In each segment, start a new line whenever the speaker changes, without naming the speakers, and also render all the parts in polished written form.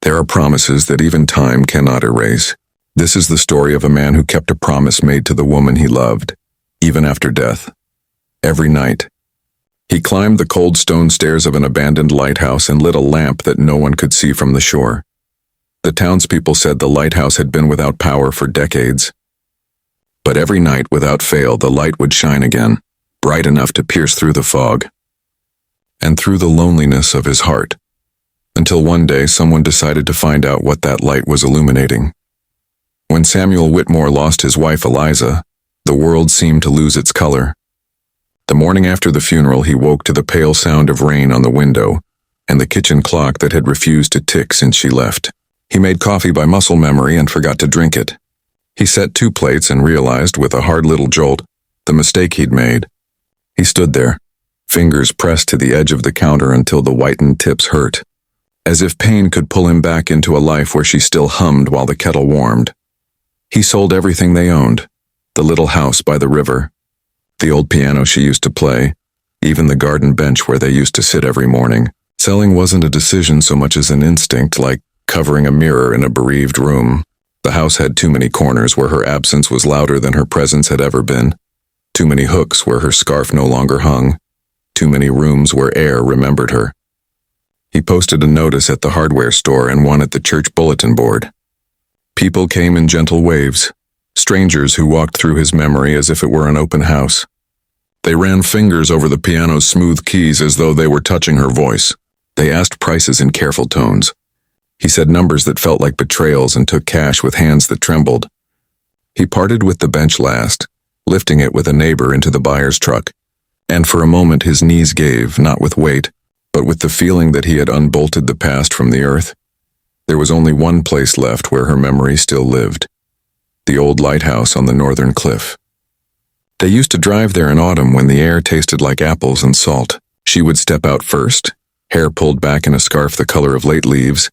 There are promises that even time cannot erase. This is the story of a man who kept a promise made to the woman he loved, even after death. Every night, he climbed the cold stone stairs of an abandoned lighthouse and lit a lamp that no one could see from the shore. The townspeople said the lighthouse had been without power for decades. But every night, without fail, the light would shine again, bright enough to pierce through the fog and through the loneliness of his heart, until one day someone decided to find out what that light was illuminating. When Samuel Whitmore lost his wife Eliza, the world seemed to lose its color. The morning after the funeral, he woke to the pale sound of rain on the window and the kitchen clock that had refused to tick since she left. He made coffee by muscle memory and forgot to drink it. He set 2 plates and realized, with a hard little jolt, the mistake he'd made. He stood there, fingers pressed to the edge of the counter until the whitened tips hurt, as if pain could pull him back into a life where she still hummed while the kettle warmed. He sold everything they owned, the little house by the river, the old piano she used to play, even the garden bench where they used to sit every morning. Selling wasn't a decision so much as an instinct, like covering a mirror in a bereaved room. The house had too many corners where her absence was louder than her presence had ever been, too many hooks where her scarf no longer hung, too many rooms where air remembered her. He posted a notice at the hardware store and one at the church bulletin board. People came in gentle waves, strangers who walked through his memory as if it were an open house. They ran fingers over the piano's smooth keys as though they were touching her voice. They asked prices in careful tones. He said numbers that felt like betrayals and took cash with hands that trembled. He parted with the bench last, lifting it with a neighbor into the buyer's truck. And for a moment his knees gave, not with weight, but with the feeling that he had unbolted the past from the earth. There was only one place left where her memory still lived: the old lighthouse on the northern cliff. They used to drive there in autumn when the air tasted like apples and salt. She would step out first, hair pulled back in a scarf the color of late leaves,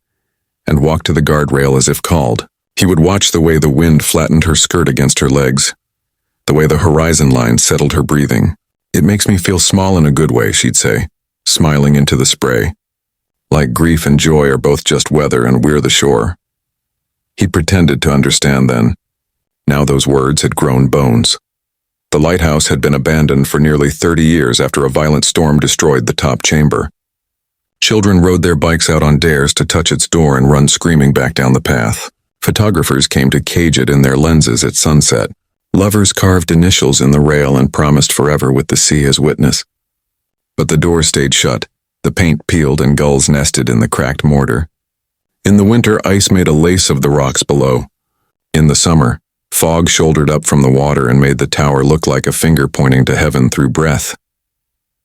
and walk to the guardrail as if called. He would watch the way the wind flattened her skirt against her legs, the way the horizon line settled her breathing. "It makes me feel small in a good way," she'd say, smiling into the spray. "Like grief and joy are both just weather and we're the shore." He pretended to understand then. Now those words had grown bones. The lighthouse had been abandoned for nearly 30 years after a violent storm destroyed the top chamber. Children rode their bikes out on dares to touch its door and run screaming back down the path. Photographers came to cage it in their lenses at sunset. Lovers carved initials in the rail and promised forever with the sea as witness. But the door stayed shut, the paint peeled and gulls nested in the cracked mortar. In the winter, ice made a lace of the rocks below. In the summer, fog shouldered up from the water and made the tower look like a finger pointing to heaven through breath.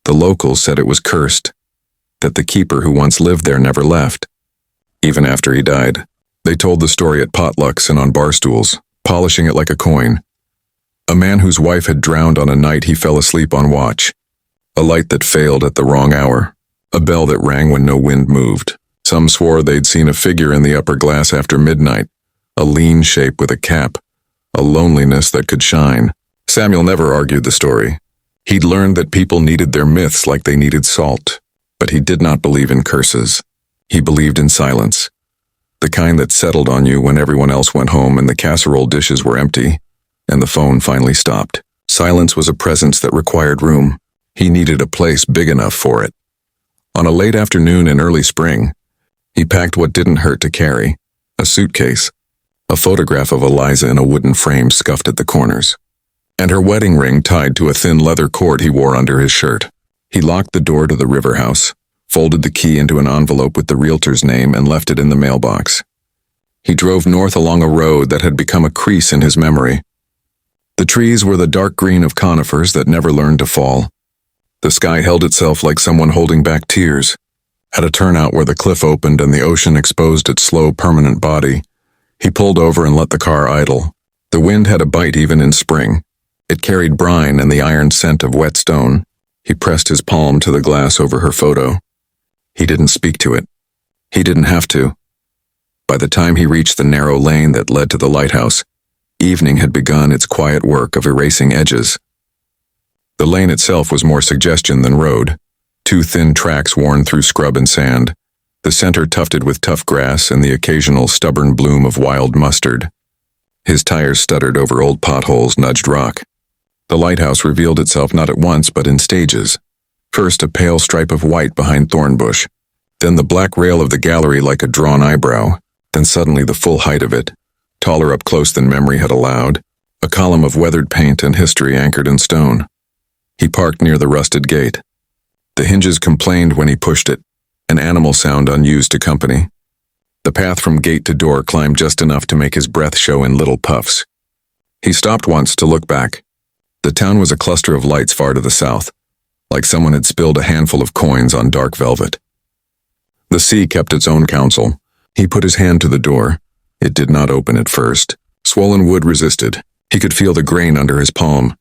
The locals said it was cursed, that the keeper who once lived there never left, even after he died. They told the story at potlucks and on bar stools, polishing it like a coin. A man whose wife had drowned on a night he fell asleep on watch. A light that failed at the wrong hour. A bell that rang when no wind moved. Some swore they'd seen a figure in the upper glass after midnight, a lean shape with a cap, a loneliness that could shine. Samuel never argued the story. He'd learned that people needed their myths like they needed salt. But he did not believe in curses. He believed in silence. The kind that settled on you when everyone else went home and the casserole dishes were empty, and the phone finally stopped. Silence was a presence that required room. He needed a place big enough for it. On a late afternoon in early spring, he packed what didn't hurt to carry: a suitcase, a photograph of Eliza in a wooden frame scuffed at the corners, and her wedding ring tied to a thin leather cord he wore under his shirt. He locked the door to the river house, folded the key into an envelope with the realtor's name, and left it in the mailbox. He drove north along a road that had become a crease in his memory. The trees were the dark green of conifers that never learned to fall. The sky held itself like someone holding back tears. At a turnout where the cliff opened and the ocean exposed its slow, permanent body, he pulled over and let the car idle. The wind had a bite even in spring. It carried brine and the iron scent of wet stone. He pressed his palm to the glass over her photo. He didn't speak to it. He didn't have to. By the time he reached the narrow lane that led to the lighthouse, evening had begun its quiet work of erasing edges. The lane itself was more suggestion than road, 2 thin tracks worn through scrub and sand. the center tufted with tough grass and the occasional stubborn bloom of wild mustard. His tires stuttered over old potholes, nudged rock. The lighthouse revealed itself not at once but in stages. First a pale stripe of white behind thorn bush, then the black rail of the gallery like a drawn eyebrow, then suddenly the full height of it, taller up close than memory had allowed, a column of weathered paint and history anchored in stone. He parked near the rusted gate. The hinges complained when he pushed it, an animal sound unused to company. The path from gate to door climbed just enough to make his breath show in little puffs. He stopped once to look back. The town was a cluster of lights far to the south, like someone had spilled a handful of coins on dark velvet. The sea kept its own counsel. He put his hand to the door. It did not open at first. Swollen wood resisted. He could feel the grain under his palm,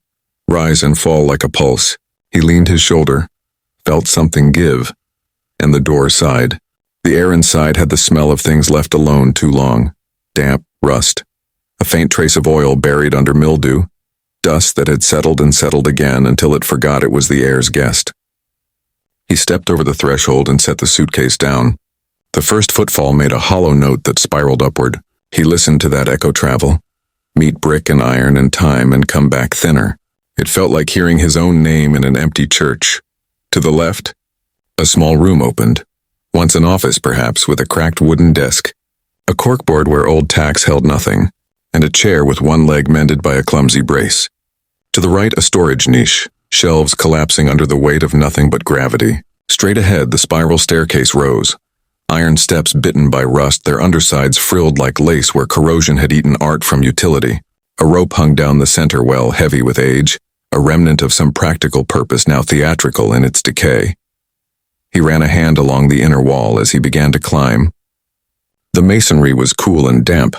rise and fall like a pulse. He leaned his shoulder, felt something give, and the door sighed. The air inside had the smell of things left alone too long. Damp, rust, a faint trace of oil buried under mildew, dust that had settled and settled again until it forgot it was the air's guest. He stepped over the threshold and set the suitcase down. The first footfall made a hollow note that spiraled upward. He listened to that echo travel, meet brick and iron and time and come back thinner. It felt like hearing his own name in an empty church. To the left, a small room opened, once an office perhaps, with a cracked wooden desk, a corkboard where old tacks held nothing, and a chair with one leg mended by a clumsy brace. To the right, a storage niche, shelves collapsing under the weight of nothing but gravity. Straight ahead, the spiral staircase rose. Iron steps bitten by rust, their undersides frilled like lace where corrosion had eaten art from utility. A rope hung down the center well, heavy with age, a remnant of some practical purpose now theatrical in its decay. He ran a hand along the inner wall as he began to climb. The masonry was cool and damp.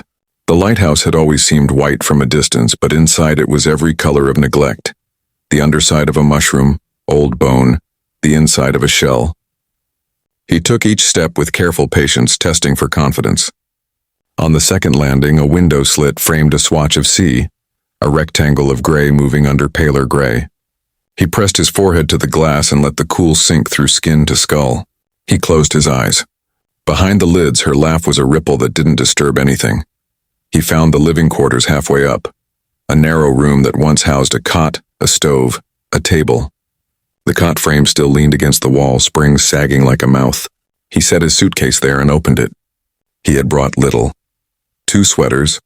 The lighthouse had always seemed white from a distance, but inside it was every color of neglect. The underside of a mushroom, old bone, the inside of a shell. He took each step with careful patience, testing for confidence. On the second landing, a window slit framed a swatch of sea, a rectangle of gray moving under paler gray. He pressed his forehead to the glass and let the cool sink through skin to skull. He closed his eyes. Behind the lids, her laugh was a ripple that didn't disturb anything. He found the living quarters halfway up, a narrow room that once housed a cot, a stove, a table. The cot frame still leaned against the wall, springs sagging like a mouth. He set his suitcase there and opened it. He had brought little. 2 sweaters,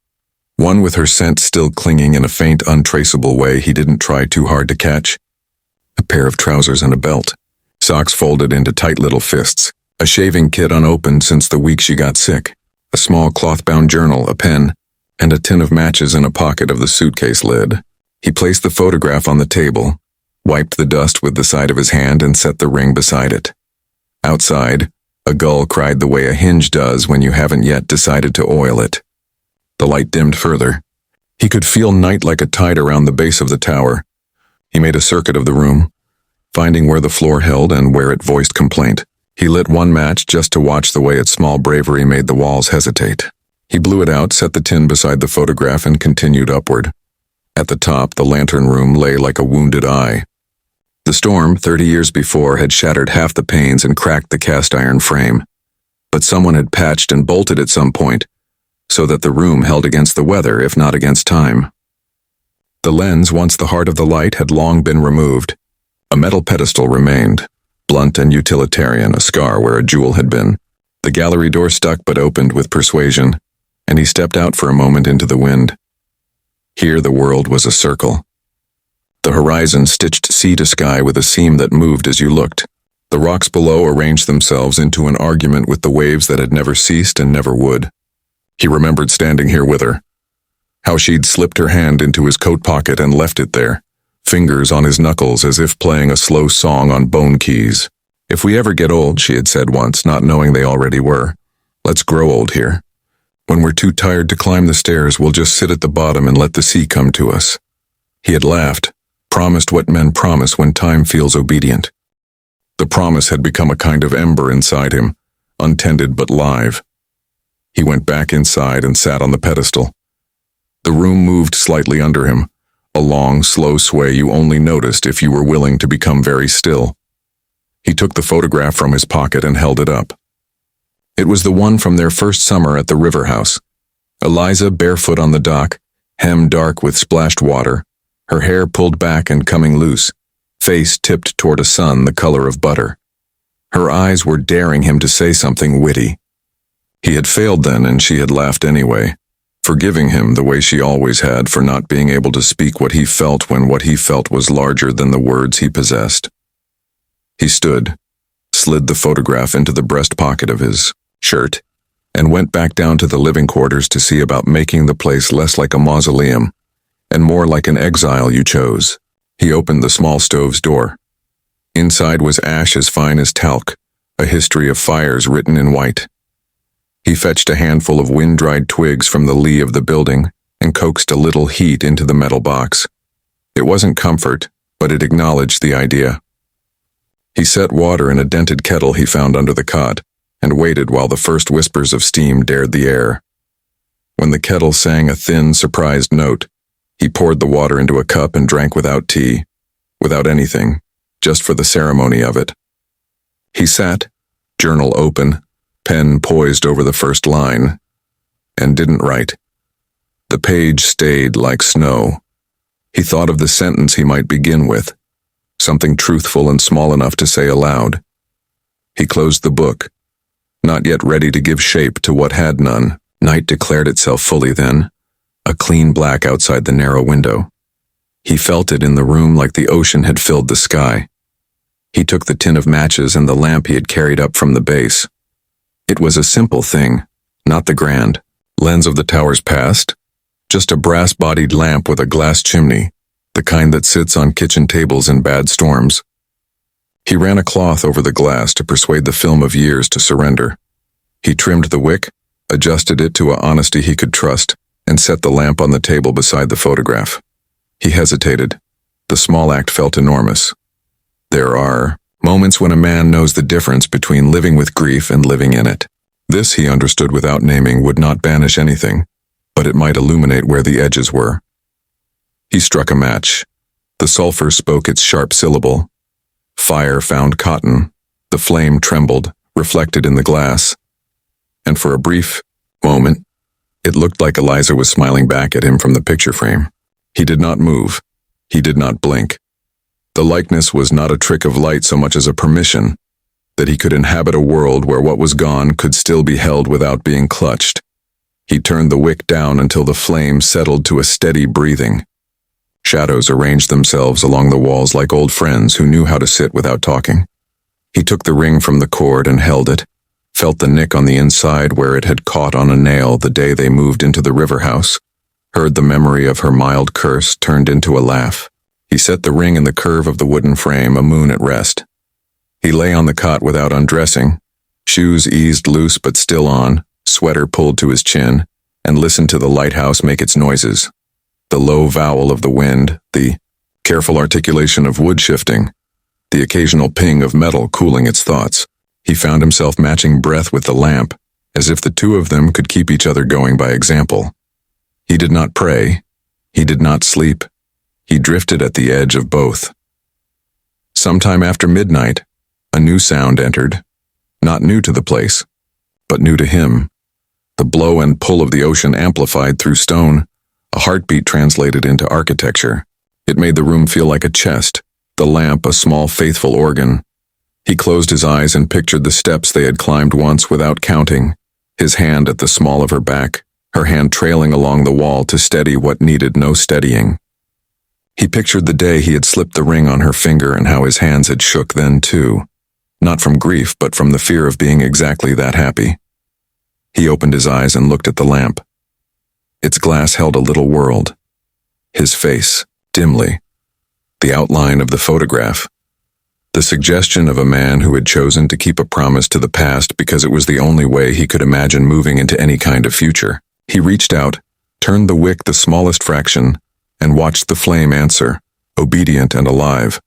one with her scent still clinging in a faint, untraceable way he didn't try too hard to catch. A pair of trousers and a belt. Socks folded into tight little fists. A shaving kit unopened since the week she got sick. A small cloth-bound journal, a pen, and a tin of matches in a pocket of the suitcase lid. He placed the photograph on the table, wiped the dust with the side of his hand and set the ring beside it. Outside, a gull cried the way a hinge does when you haven't yet decided to oil it. The light dimmed further. He could feel night like a tide around the base of the tower. He made a circuit of the room, finding where the floor held and where it voiced complaint. He lit one match just to watch the way its small bravery made the walls hesitate. He blew it out, set the tin beside the photograph, and continued upward. At the top, the lantern room lay like a wounded eye. The storm, 30 years before, had shattered half the panes and cracked the cast iron frame. But someone had patched and bolted at some point, so that the room held against the weather, if not against time. The lens, once the heart of the light, had long been removed. A metal pedestal remained, blunt and utilitarian, a scar where a jewel had been. The gallery door stuck but opened with persuasion, and he stepped out for a moment into the wind. Here the world was a circle. The horizon stitched sea to sky with a seam that moved as you looked. The rocks below arranged themselves into an argument with the waves that had never ceased and never would. He remembered standing here with her, how she'd slipped her hand into his coat pocket and left it there, fingers on his knuckles as if playing a slow song on bone keys. "If we ever get old," she had said once, not knowing they already were, "let's grow old here. When we're too tired to climb the stairs, we'll just sit at the bottom and let the sea come to us." He had laughed, promised what men promise when time feels obedient. The promise had become a kind of ember inside him, untended but live. He went back inside and sat on the pedestal. The room moved slightly under him, a long, slow sway you only noticed if you were willing to become very still. He took the photograph from his pocket and held it up. It was the one from their first summer at the river house. Eliza, barefoot on the dock, hem dark with splashed water, her hair pulled back and coming loose, face tipped toward a sun the color of butter. Her eyes were daring him to say something witty. He had failed then, and she had laughed anyway, forgiving him the way she always had for not being able to speak what he felt when what he felt was larger than the words he possessed. He stood, slid the photograph into the breast pocket of his shirt, and went back down to the living quarters to see about making the place less like a mausoleum and more like an exile you chose. He opened the small stove's door. Inside was ash as fine as talc, a history of fires written in white. He fetched a handful of wind-dried twigs from the lee of the building and coaxed a little heat into the metal box. It wasn't comfort, but it acknowledged the idea. He set water in a dented kettle he found under the cot and waited while the first whispers of steam dared the air. When the kettle sang a thin, surprised note, he poured the water into a cup and drank without tea, without anything, just for the ceremony of it. He sat, journal open, pen poised over the first line, and didn't write. The page stayed like snow. He thought of the sentence he might begin with, something truthful and small enough to say aloud. He closed the book, not yet ready to give shape to what had none. Night declared itself fully then, a clean black outside the narrow window. He felt it in the room like the ocean had filled the sky. He took the tin of matches and the lamp he had carried up from the base. It was a simple thing, not the grand lens of the tower's past, just a brass-bodied lamp with a glass chimney, the kind that sits on kitchen tables in bad storms. He ran a cloth over the glass to persuade the film of years to surrender. He trimmed the wick, adjusted it to an honesty he could trust, and set the lamp on the table beside the photograph. He hesitated. The small act felt enormous. There are moments when a man knows the difference between living with grief and living in it. This, he understood without naming, would not banish anything, but it might illuminate where the edges were. He struck a match. The sulfur spoke its sharp syllable. Fire found cotton. The flame trembled, reflected in the glass. And for a brief moment, it looked like Eliza was smiling back at him from the picture frame. He did not move. He did not blink. The likeness was not a trick of light so much as a permission, that he could inhabit a world where what was gone could still be held without being clutched. He turned the wick down until the flame settled to a steady breathing. Shadows arranged themselves along the walls like old friends who knew how to sit without talking. He took the ring from the cord and held it, felt the nick on the inside where it had caught on a nail the day they moved into the river house, heard the memory of her mild curse turned into a laugh. He set the ring in the curve of the wooden frame, a moon at rest. He lay on the cot without undressing, shoes eased loose but still on, sweater pulled to his chin, and listened to the lighthouse make its noises. The low vowel of the wind, the careful articulation of wood shifting, the occasional ping of metal cooling its thoughts. He found himself matching breath with the lamp, as if the two of them could keep each other going by example. He did not pray. He did not sleep. He drifted at the edge of both. Sometime after midnight, a new sound entered, not new to the place, but new to him. The blow and pull of the ocean amplified through stone, a heartbeat translated into architecture. It made the room feel like a chest, the lamp a small faithful organ. He closed his eyes and pictured the steps they had climbed once without counting, his hand at the small of her back, her hand trailing along the wall to steady what needed no steadying. He pictured the day he had slipped the ring on her finger and how his hands had shook then too, not from grief but from the fear of being exactly that happy. He opened his eyes and looked at the lamp. Its glass held a little world. His face, dimly. The outline of the photograph. The suggestion of a man who had chosen to keep a promise to the past because it was the only way he could imagine moving into any kind of future. He reached out, turned the wick the smallest fraction, and watched the flame answer, obedient and alive.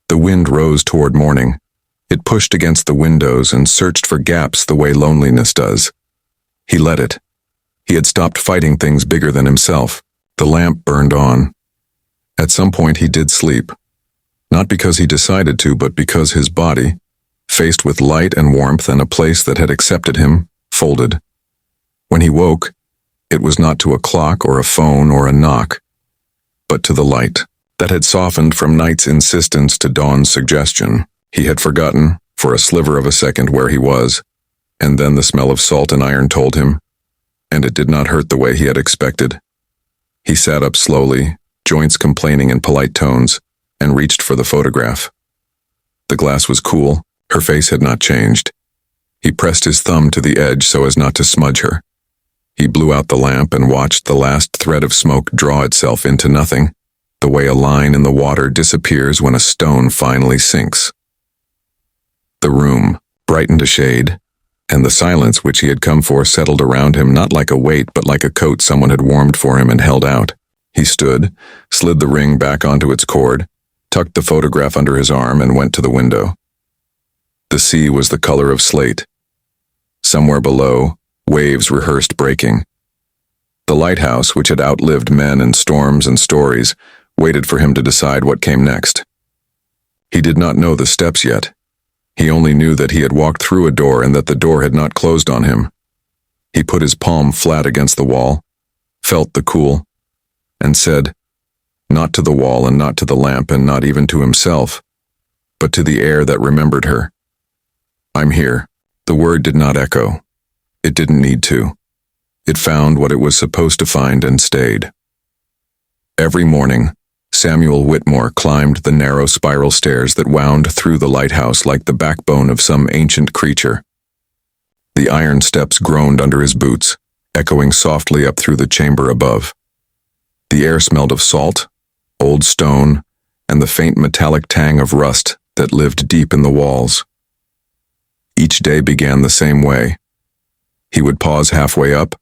The wind rose toward morning. It pushed against the windows and searched for gaps the way loneliness does. He let it. He had stopped fighting things bigger than himself. The lamp burned on. At some point he did sleep. Not because he decided to, but because his body, faced with light and warmth and a place that had accepted him, folded. When he woke, it was not to a clock or a phone or a knock, but to the light that had softened from night's insistence to dawn's suggestion. He had forgotten, for a sliver of a second, where he was, and then the smell of salt and iron told him, and it did not hurt the way he had expected. He sat up slowly, joints complaining in polite tones, and reached for the photograph. The glass was cool, her face had not changed. He pressed his thumb to the edge so as not to smudge her. He blew out the lamp and watched the last thread of smoke draw itself into nothing, the way a line in the water disappears when a stone finally sinks. The room brightened a shade, and the silence which he had come for settled around him, not like a weight but like a coat someone had warmed for him and held out. He stood, slid the ring back onto its cord, tucked the photograph under his arm, and went to the window. The sea was the color of slate. Somewhere below, waves rehearsed breaking. The lighthouse, which had outlived men and storms and stories, waited for him to decide what came next. He did not know the steps yet. He only knew that he had walked through a door and that the door had not closed on him. He put his palm flat against the wall, felt the cool, and said, not to the wall and not to the lamp and not even to himself, but to the air that remembered her, "I'm here." The word did not echo. It didn't need to. It found what it was supposed to find and stayed. Every morning, Samuel Whitmore climbed the narrow spiral stairs that wound through the lighthouse like the backbone of some ancient creature. The iron steps groaned under his boots, echoing softly up through the chamber above. The air smelled of salt, old stone, and the faint metallic tang of rust that lived deep in the walls. Each day began the same way. He would pause halfway up,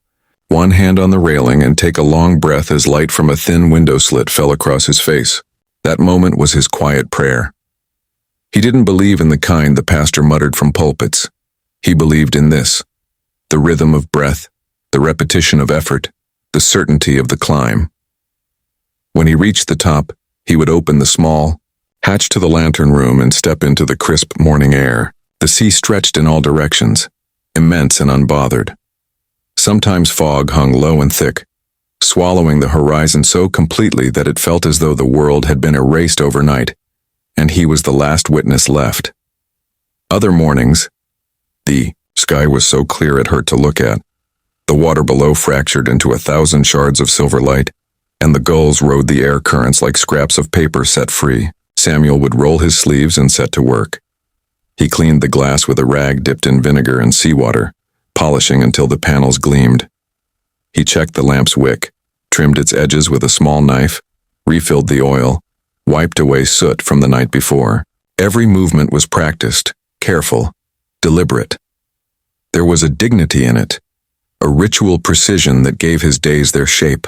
one hand on the railing, and take a long breath as light from a thin window slit fell across his face. That moment was his quiet prayer. He didn't believe in the kind the pastor muttered from pulpits. He believed in this, the rhythm of breath, the repetition of effort, the certainty of the climb. When he reached the top, he would open the small hatch to the lantern room and step into the crisp morning air. The sea stretched in all directions, immense and unbothered. Sometimes fog hung low and thick, swallowing the horizon so completely that it felt as though the world had been erased overnight, and he was the last witness left. Other mornings, the sky was so clear it hurt to look at, the water below fractured into 1,000 shards of silver light, and the gulls rode the air currents like scraps of paper set free. Samuel would roll his sleeves and set to work. He cleaned the glass with a rag dipped in vinegar and seawater, polishing until the panels gleamed. He checked the lamp's wick, trimmed its edges with a small knife, refilled the oil, wiped away soot from the night before. Every movement was practiced, careful, deliberate. There was a dignity in it, a ritual precision that gave his days their shape.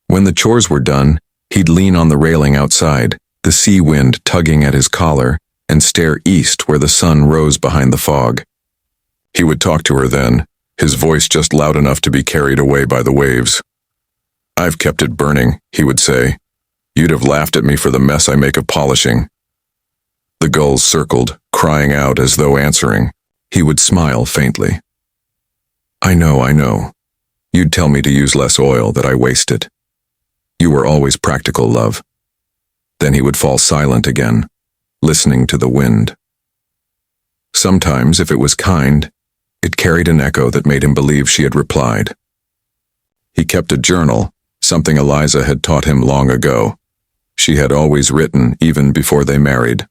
When the chores were done, he'd lean on the railing outside, the sea wind tugging at his collar, and stare east where the sun rose behind the fog. He would talk to her then, his voice just loud enough to be carried away by the waves. "I've kept it burning," he would say. "You'd have laughed at me for the mess I make of polishing." The gulls circled, crying out as though answering. He would smile faintly. I know. You'd tell me to use less oil, that I waste it. You were always practical, love." Then he would fall silent again, listening to the wind. Sometimes, if it was kind, it carried an echo that made him believe she had replied. He kept a journal, something Eliza had taught him long ago. She had always written, even before they married.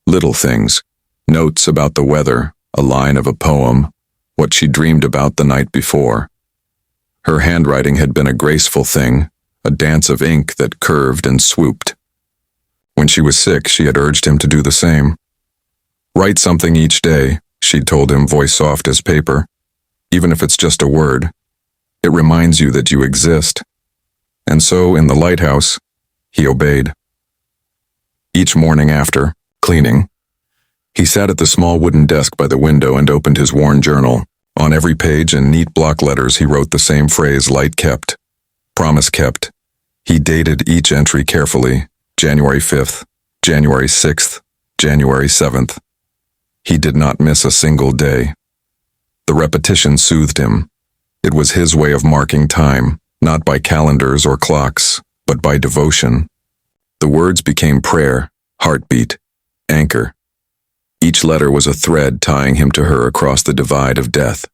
Little things, notes about the weather, a line of a poem, what she dreamed about the night before. Her handwriting had been a graceful thing, a dance of ink that curved and swooped. When she was sick, she had urged him to do the same. "Write something each day," she'd told him, voice soft as paper. "Even if it's just a word. It reminds you that you exist." And so, in the lighthouse, he obeyed. Each morning after, cleaning, he sat at the small wooden desk by the window and opened his worn journal. On every page, in neat block letters, he wrote the same phrase, "Light kept. Promise kept." He dated each entry carefully, January 5th, January 6th, January 7th. He did not miss a single day. The repetition soothed him. It was his way of marking time, not by calendars or clocks, but by devotion. The words became prayer, heartbeat, anchor. Each letter was a thread tying him to her across the divide of death.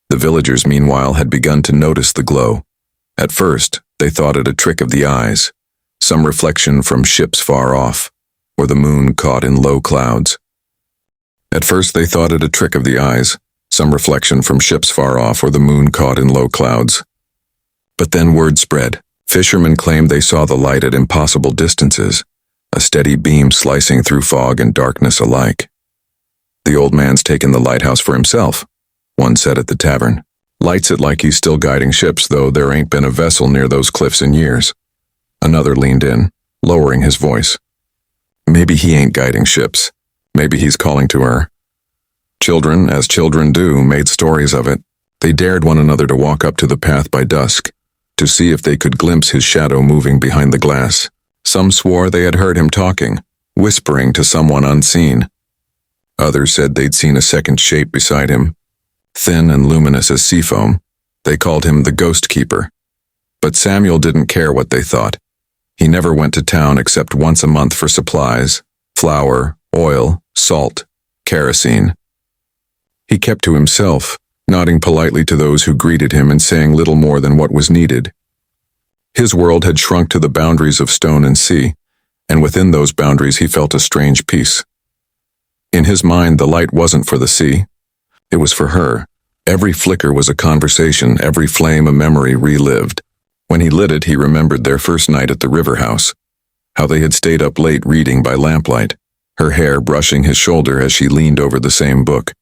The villagers, meanwhile, had begun to notice the glow. At first, they thought it a trick of the eyes, some reflection from ships far off, or the moon caught in low clouds. At first they thought it a trick of the eyes, some reflection from ships far off, or the moon caught in low clouds. But then word spread. Fishermen claimed they saw the light at impossible distances, a steady beam slicing through fog and darkness alike. "The old man's taken the lighthouse for himself," one said at the tavern. "Lights it like he's still guiding ships, though there ain't been a vessel near those cliffs in years." Another leaned in, lowering his voice. "Maybe he ain't guiding ships. Maybe he's calling to her." Children, as children do, made stories of it. They dared one another to walk up to the path by dusk, to see if they could glimpse his shadow moving behind the glass. Some swore they had heard him talking, whispering to someone unseen. Others said they'd seen a second shape beside him, thin and luminous as sea foam. They called him the Ghost Keeper. But Samuel didn't care what they thought. He never went to town except once a month for supplies: flour, oil, salt, kerosene. He kept to himself, nodding politely to those who greeted him and saying little more than what was needed. His world had shrunk to the boundaries of stone and sea, and within those boundaries he felt a strange peace. In his mind, the light wasn't for the sea. It was for her. Every flicker was a conversation, every flame a memory relived. When he lit it, he remembered their first night at the river house, how they had stayed up late reading by lamplight, her hair brushing his shoulder as she leaned over the same book.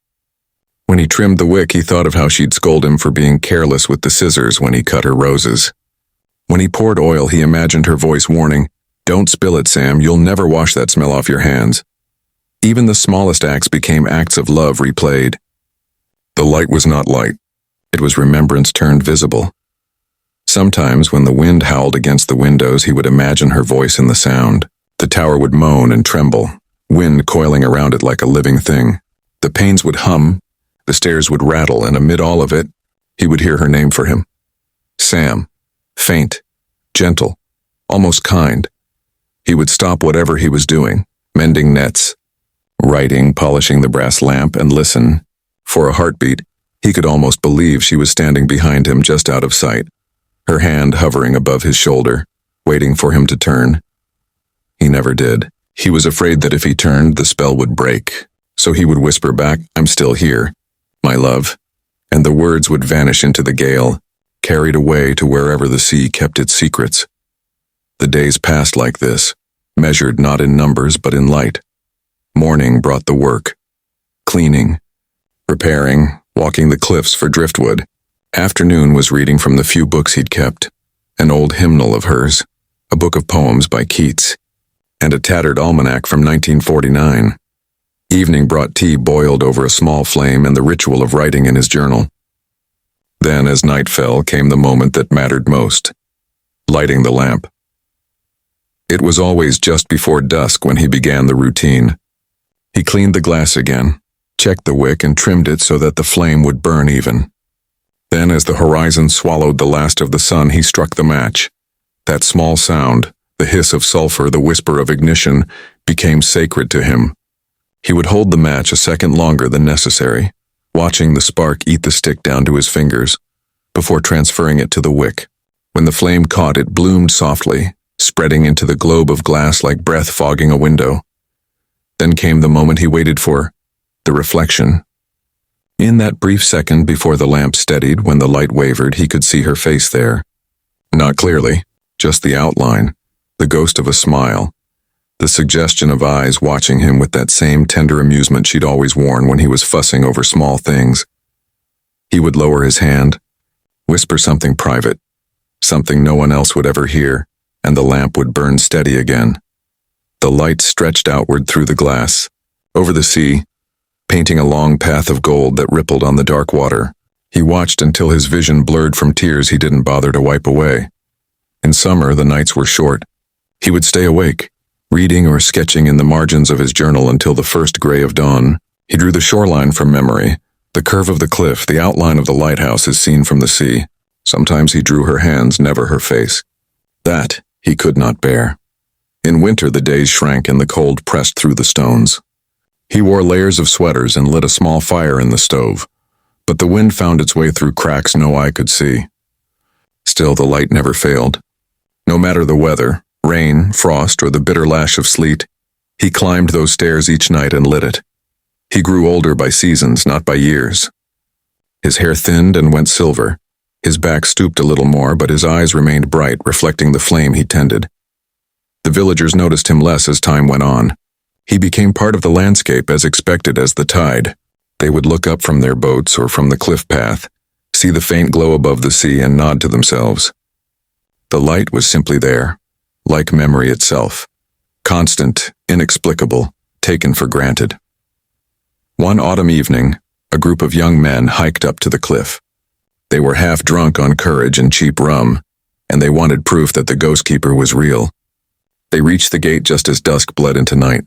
When he trimmed the wick, he thought of how she'd scold him for being careless with the scissors when he cut her roses. When he poured oil, he imagined her voice warning, "Don't spill it, Sam, you'll never wash that smell off your hands." Even the smallest acts became acts of love replayed. The light was not light. It was remembrance turned visible. Sometimes, when the wind howled against the windows, he would imagine her voice in the sound. The tower would moan and tremble, wind coiling around it like a living thing. The panes would hum, the stairs would rattle, and amid all of it, he would hear her name for him. Sam. Faint, gentle, almost kind. He would stop whatever he was doing, mending nets, writing, polishing the brass lamp, and listen. For a heartbeat, he could almost believe she was standing behind him just out of sight, her hand hovering above his shoulder, waiting for him to turn. He never did. He was afraid that if he turned, the spell would break, so he would whisper back, "I'm still here, my love," and the words would vanish into the gale, carried away to wherever the sea kept its secrets. The days passed like this, measured not in numbers but in light. Morning brought the work, cleaning, repairing, walking the cliffs for driftwood. Afternoon was reading from the few books he'd kept, an old hymnal of hers, a book of poems by Keats, and a tattered almanac from 1949. Evening brought tea boiled over a small flame and the ritual of writing in his journal. Then, as night fell, came the moment that mattered most: lighting the lamp. It was always just before dusk when he began the routine. He cleaned the glass again, checked the wick, and trimmed it so that the flame would burn even. Then, as the horizon swallowed the last of the sun, he struck the match. That small sound, the hiss of sulfur, the whisper of ignition, became sacred to him. He would hold the match a second longer than necessary, watching the spark eat the stick down to his fingers, before transferring it to the wick. When the flame caught, it bloomed softly, spreading into the globe of glass like breath fogging a window. Then came the moment he waited for, the reflection. In that brief second before the lamp steadied, when the light wavered, he could see her face there. Not clearly, just the outline, the ghost of a smile, the suggestion of eyes watching him with that same tender amusement she'd always worn when he was fussing over small things. He would lower his hand, whisper something private, something no one else would ever hear, and the lamp would burn steady again. The light stretched outward through the glass, over the sea, painting a long path of gold that rippled on the dark water. He watched until his vision blurred from tears he didn't bother to wipe away. In summer, the nights were short. He would stay awake, reading or sketching in the margins of his journal until the first gray of dawn. He drew the shoreline from memory, The curve of the cliff, the outline of the lighthouse is seen from the sea. Sometimes he drew her hands, never her face. That he could not bear. In winter the days shrank and the cold pressed through the stones. He wore layers of sweaters and lit a small fire in the stove, but the wind found its way through cracks no eye could see. Still the light never failed. No matter the weather, rain, frost, or the bitter lash of sleet, he climbed those stairs each night and lit it. He grew older by seasons, not by years. His hair thinned and went silver. His back stooped a little more, but his eyes remained bright, reflecting the flame he tended. The villagers noticed him less as time went on. He became part of the landscape as expected as the tide. They would look up from their boats or from the cliff path, see the faint glow above the sea and nod to themselves. The light was simply there, like memory itself, constant, inexplicable, taken for granted. One autumn evening, a group of young men hiked up to the cliff. They were half drunk on courage and cheap rum, and they wanted proof that the ghost keeper was real. They reached the gate just as dusk bled into night.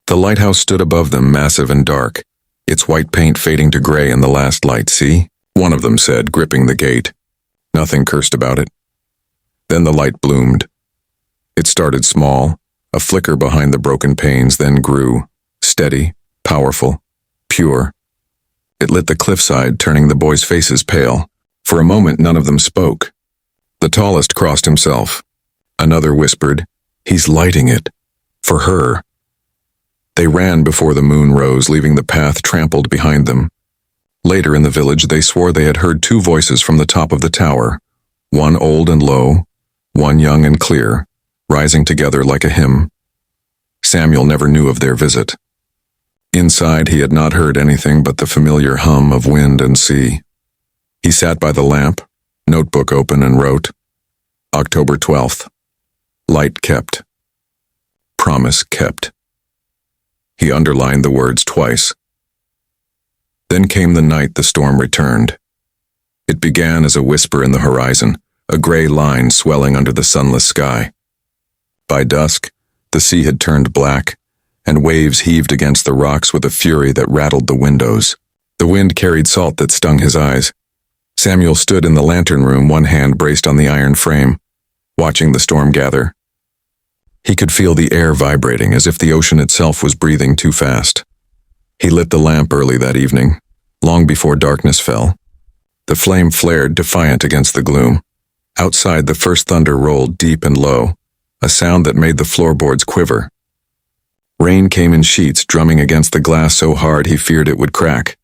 The lighthouse stood above them, massive and dark, its white paint fading to gray in the last light. "See?" one of them said, gripping the gate. Nothing cursed about it. Then the light bloomed. It started small, a flicker behind the broken panes, then grew, steady, powerful, pure. It lit the cliffside, turning the boys' faces pale. For a moment, none of them spoke. The tallest crossed himself. Another whispered, "He's lighting it. For her." They ran before the moon rose, leaving the path trampled behind them. Later in the village, they swore they had heard two voices from the top of the tower, one old and low, one young and clear, rising together like a hymn. Samuel never knew of their visit. Inside, he had not heard anything but the familiar hum of wind and sea. He sat by the lamp, notebook open, and wrote, October 12th. Light kept. Promise kept. He underlined the words twice. Then came the night the storm returned. It began as a whisper in the horizon, a gray line swelling under the sunless sky. By dusk, the sea had turned black, and waves heaved against the rocks with a fury that rattled the windows. The wind carried salt that stung his eyes. Samuel stood in the lantern room, one hand braced on the iron frame, watching the storm gather. He could feel the air vibrating as if the ocean itself was breathing too fast. He lit the lamp early that evening, long before darkness fell. The flame flared defiant against the gloom. Outside, the first thunder rolled deep and low, a sound that made the floorboards quiver. Rain came in sheets, drumming against the glass so hard he feared it would crack.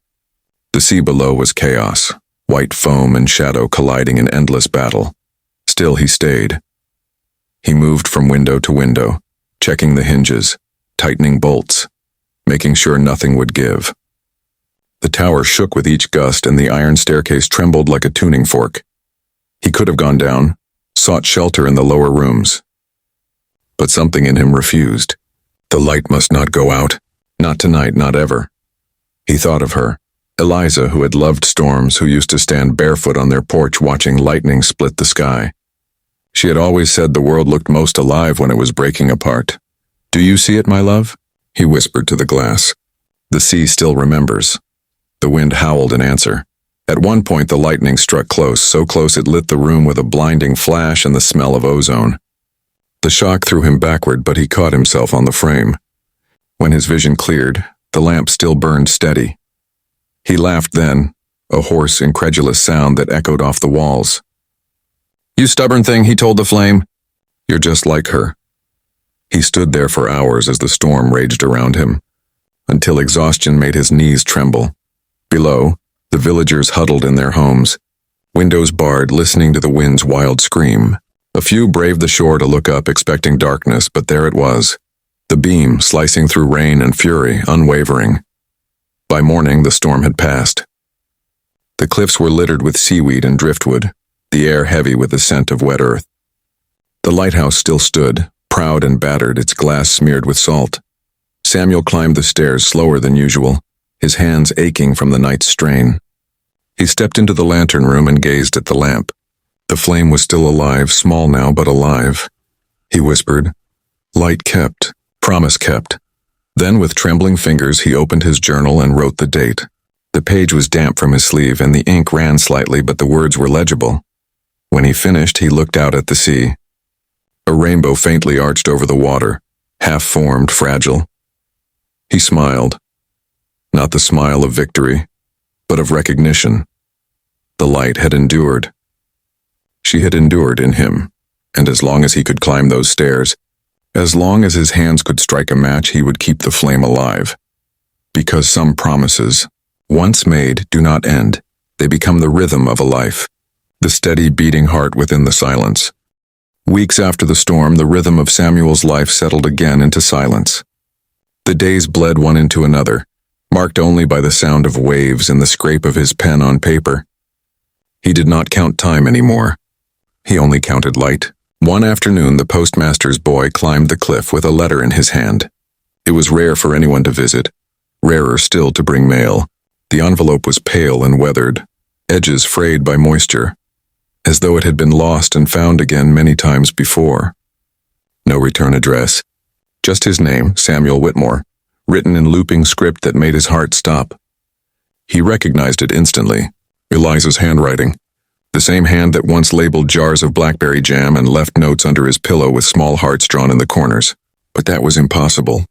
The sea below was chaos, white foam and shadow colliding in endless battle. Still he stayed. He moved from window to window, checking the hinges, tightening bolts, making sure nothing would give. The tower shook with each gust, and the iron staircase trembled like a tuning fork. He could have gone down, sought shelter in the lower rooms. But something in him refused. The light must not go out. Not tonight, not ever. He thought of her, Eliza, who had loved storms, who used to stand barefoot on their porch watching lightning split the sky. She had always said the world looked most alive when it was breaking apart. "Do you see it, my love?" he whispered to the glass. The sea still remembers. The wind howled in answer. At one point the lightning struck close, so close it lit the room with a blinding flash and the smell of ozone. The shock threw him backward, but he caught himself on the frame. When his vision cleared, the lamp still burned steady. He laughed then, a hoarse, incredulous sound that echoed off the walls. "You stubborn thing," he told the flame. "You're just like her." He stood there for hours as the storm raged around him, until exhaustion made his knees tremble. Below, the villagers huddled in their homes, windows barred, listening to the wind's wild scream. A few braved the shore to look up, expecting darkness, but there it was, the beam slicing through rain and fury, unwavering. By morning, the storm had passed. The cliffs were littered with seaweed and driftwood, the air heavy with the scent of wet earth. The lighthouse still stood, proud and battered, its glass smeared with salt. Samuel climbed the stairs slower than usual, his hands aching from the night's strain. He stepped into the lantern room and gazed at the lamp. The flame was still alive, small now, but alive. He whispered, "Light kept, promise kept." Then with trembling fingers he opened his journal and wrote the date. The page was damp from his sleeve and the ink ran slightly, but the words were legible. When he finished, he looked out at the sea. A rainbow faintly arched over the water, half-formed, fragile. He smiled. Not the smile of victory, but of recognition. The light had endured. She had endured in him, and as long as he could climb those stairs, as long as his hands could strike a match, he would keep the flame alive. Because some promises, once made, do not end. They become the rhythm of a life, the steady beating heart within the silence. Weeks after the storm, the rhythm of Samuel's life settled again into silence. The days bled one into another, marked only by the sound of waves and the scrape of his pen on paper. He did not count time anymore. He only counted light. One afternoon, the postmaster's boy climbed the cliff with a letter in his hand. It was rare for anyone to visit, rarer still to bring mail. The envelope was pale and weathered, edges frayed by moisture, as though it had been lost and found again many times before. No return address, just his name, Samuel Whitmore, written in looping script that made his heart stop. He recognized it instantly, Eliza's handwriting, the same hand that once labeled jars of blackberry jam and left notes under his pillow with small hearts drawn in the corners. But that was impossible.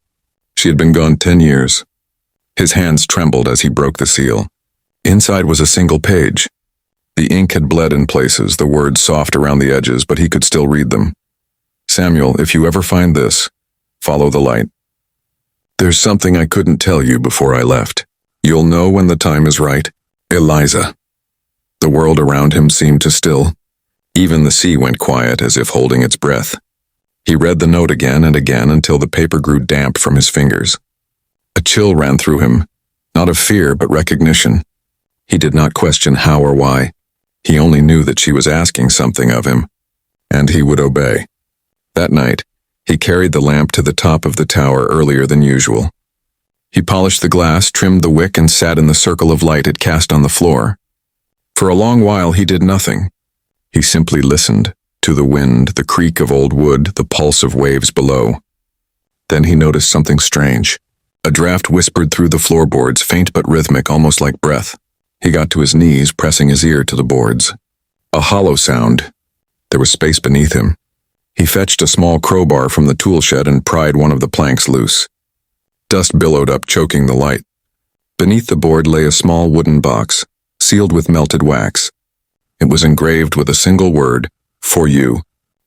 She had been gone 10 years. His hands trembled as he broke the seal. Inside was a single page. The ink had bled in places, the words soft around the edges, but he could still read them. Samuel, if you ever find this, follow the light. There's something I couldn't tell you before I left. You'll know when the time is right. Eliza. The world around him seemed to still. Even the sea went quiet as if holding its breath. He read the note again and again until the paper grew damp from his fingers. A chill ran through him, not of fear but recognition. He did not question how or why. He only knew that she was asking something of him, and he would obey. That night, he carried the lamp to the top of the tower earlier than usual. He polished the glass, trimmed the wick, and sat in the circle of light it cast on the floor. For a long while he did nothing. He simply listened to the wind, the creak of old wood, the pulse of waves below. Then he noticed something strange. A draft whispered through the floorboards, faint but rhythmic, almost like breath. He got to his knees, pressing his ear to the boards. A hollow sound. There was space beneath him. He fetched a small crowbar from the tool shed and pried one of the planks loose. Dust billowed up, choking the light. Beneath the board lay a small wooden box, sealed with melted wax. It was engraved with a single word, "For you."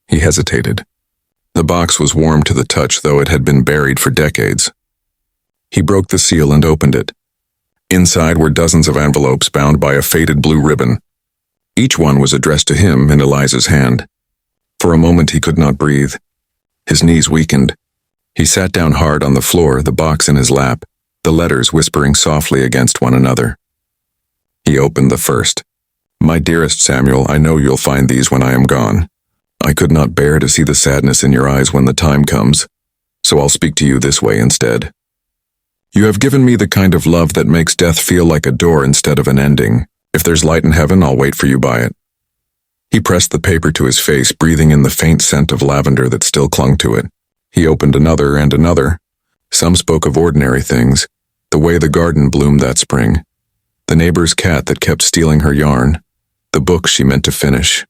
He hesitated. The box was warm to the touch, though it had been buried for decades. He broke the seal and opened it. Inside were dozens of envelopes bound by a faded blue ribbon. Each one was addressed to him in Eliza's hand. For a moment he could not breathe. His knees weakened. He sat down hard on the floor, the box in his lap, the letters whispering softly against one another. He opened the first. "My dearest Samuel, I know you'll find these when I am gone. I could not bear to see the sadness in your eyes when the time comes, so I'll speak to you this way instead. You have given me the kind of love that makes death feel like a door instead of an ending. If there's light in heaven, I'll wait for you by it." He pressed the paper to his face, breathing in the faint scent of lavender that still clung to it. He opened another and another. Some spoke of ordinary things, the way the garden bloomed that spring, the neighbor's cat that kept stealing her yarn, the book she meant to finish.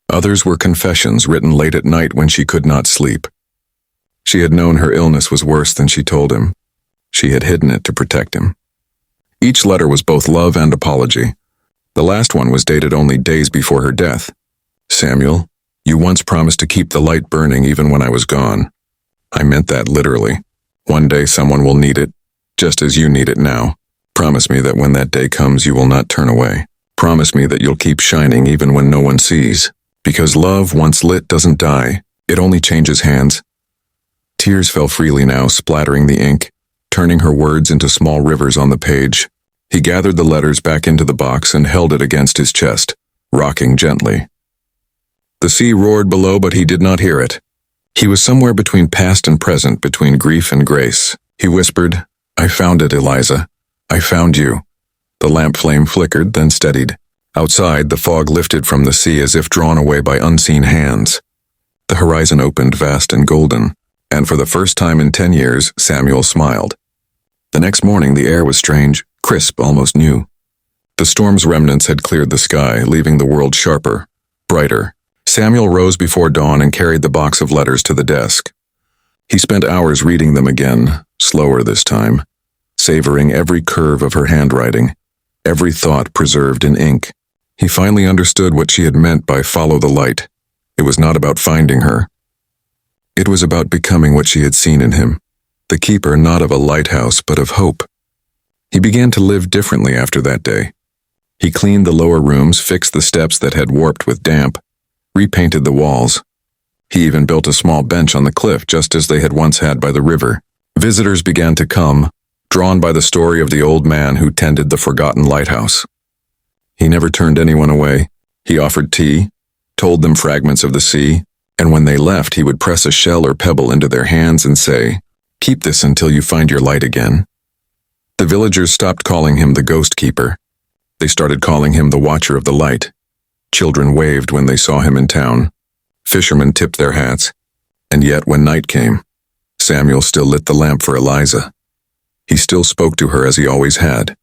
Others were confessions written late at night when she could not sleep. She had known her illness was worse than she told him. She had hidden it to protect him. Each letter was both love and apology. The last one was dated only days before her death. "Samuel, you once promised to keep the light burning even when I was gone. I meant that literally. One day someone will need it, just as you need it now. Promise me that when that day comes you will not turn away. Promise me that you'll keep shining even when no one sees. Because love, once lit, doesn't die. It only changes hands." Tears fell freely now, splattering the ink, turning her words into small rivers on the page. He gathered the letters back into the box and held it against his chest, rocking gently. The sea roared below, but he did not hear it. He was somewhere between past and present, between grief and grace. He whispered, "I found it, Eliza. I found you." The lamp flame flickered, then steadied. Outside, the fog lifted from the sea as if drawn away by unseen hands. The horizon opened, vast and golden, and for the first time in 10 years, Samuel smiled. The next morning, the air was strange, crisp, almost new. The storm's remnants had cleared the sky, leaving the world sharper, brighter. Samuel rose before dawn and carried the box of letters to the desk. He spent hours reading them again, slower this time, savoring every curve of her handwriting, every thought preserved in ink. He finally understood what she had meant by follow the light. It was not about finding her. It was about becoming what she had seen in him, the keeper not of a lighthouse but of hope. He began to live differently after that day. He cleaned the lower rooms, fixed the steps that had warped with damp, repainted the walls. He even built a small bench on the cliff just as they had once had by the river. Visitors began to come, drawn by the story of the old man who tended the forgotten lighthouse. He never turned anyone away. He offered tea, told them fragments of the sea, and when they left he would press a shell or pebble into their hands and say, "Keep this until you find your light again." The villagers stopped calling him the ghost keeper. They started calling him the watcher of the light. Children waved when they saw him in town. Fishermen tipped their hats. And yet when night came, Samuel still lit the lamp for Eliza. He still spoke to her as he always had.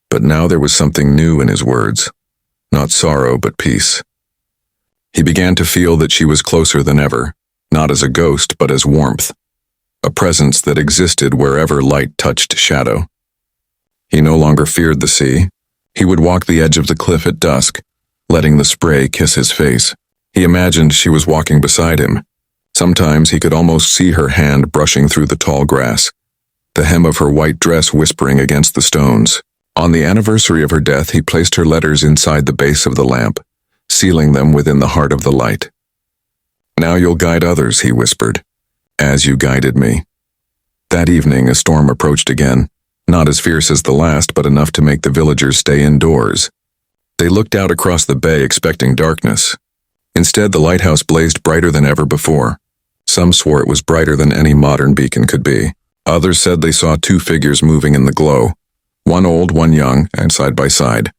But now there was something new in his words. Not sorrow, but peace. He began to feel that she was closer than ever, not as a ghost, but as warmth. A presence that existed wherever light touched shadow. He no longer feared the sea. He would walk the edge of the cliff at dusk, letting the spray kiss his face. He imagined she was walking beside him. Sometimes he could almost see her hand brushing through the tall grass, the hem of her white dress whispering against the stones. On the anniversary of her death, he placed her letters inside the base of the lamp, sealing them within the heart of the light. "Now you'll guide others," he whispered, "as you guided me." That evening, a storm approached again, not as fierce as the last, but enough to make the villagers stay indoors. They looked out across the bay expecting darkness. Instead, the lighthouse blazed brighter than ever before. Some swore it was brighter than any modern beacon could be. Others said they saw two figures moving in the glow, one old, one young, and side by side.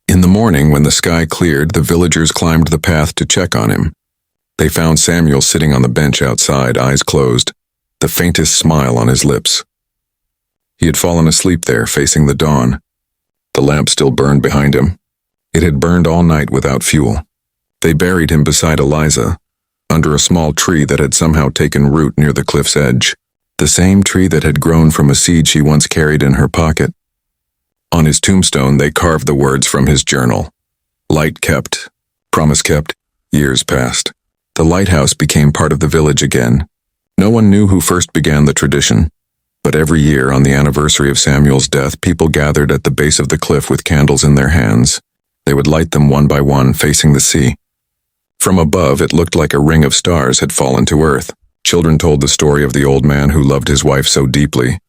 In the morning, when the sky cleared, the villagers climbed the path to check on him. They found Samuel sitting on the bench outside, eyes closed, the faintest smile on his lips. He had fallen asleep there, facing the dawn. The lamp still burned behind him. It had burned all night without fuel. They buried him beside Eliza, under a small tree that had somehow taken root near the cliff's edge, the same tree that had grown from a seed she once carried in her pocket. On his tombstone, they carved the words from his journal. Light kept, promise kept, years passed. The lighthouse became part of the village again. No one knew who first began the tradition, but every year on the anniversary of Samuel's death, people gathered at the base of the cliff with candles in their hands. They would light them one by one, facing the sea. From above, it looked like a ring of stars had fallen to earth. Children told the story of the old man who loved his wife so deeply.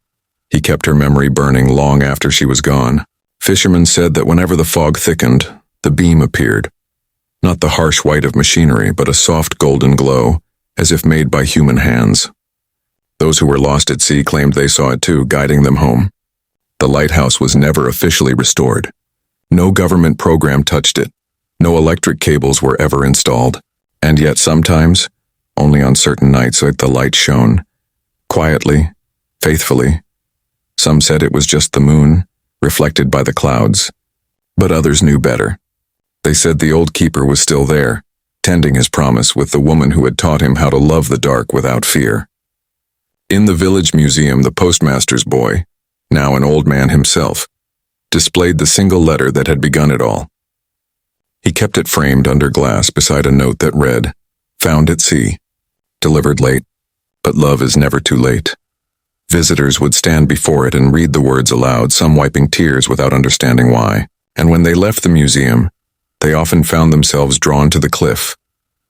He kept her memory burning long after she was gone. Fishermen said that whenever the fog thickened, the beam appeared. Not the harsh white of machinery, but a soft golden glow, as if made by human hands. Those who were lost at sea claimed they saw it too, guiding them home. The lighthouse was never officially restored. No government program touched it. No electric cables were ever installed. And yet sometimes, only on certain nights, the light shone. Quietly, faithfully. Some said it was just the moon, reflected by the clouds. But others knew better. They said the old keeper was still there, tending his promise with the woman who had taught him how to love the dark without fear. In the village museum, the postmaster's boy, now an old man himself, displayed the single letter that had begun it all. He kept it framed under glass beside a note that read, "Found at sea. Delivered late, but love is never too late." Visitors would stand before it and read the words aloud, some wiping tears without understanding why. And when they left the museum, they often found themselves drawn to the cliff,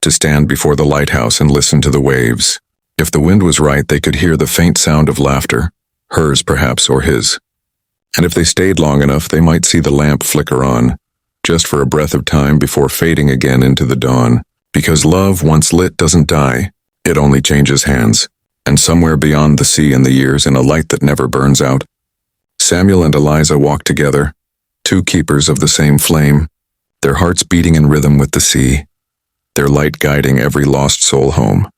to stand before the lighthouse and listen to the waves. If the wind was right, they could hear the faint sound of laughter, hers perhaps or his. And if they stayed long enough, they might see the lamp flicker on, just for a breath of time before fading again into the dawn. Because love, once lit, doesn't die. It only changes hands. And somewhere beyond the sea and the years, in a light that never burns out, Samuel and Eliza walked together, two keepers of the same flame, their hearts beating in rhythm with the sea, their light guiding every lost soul home.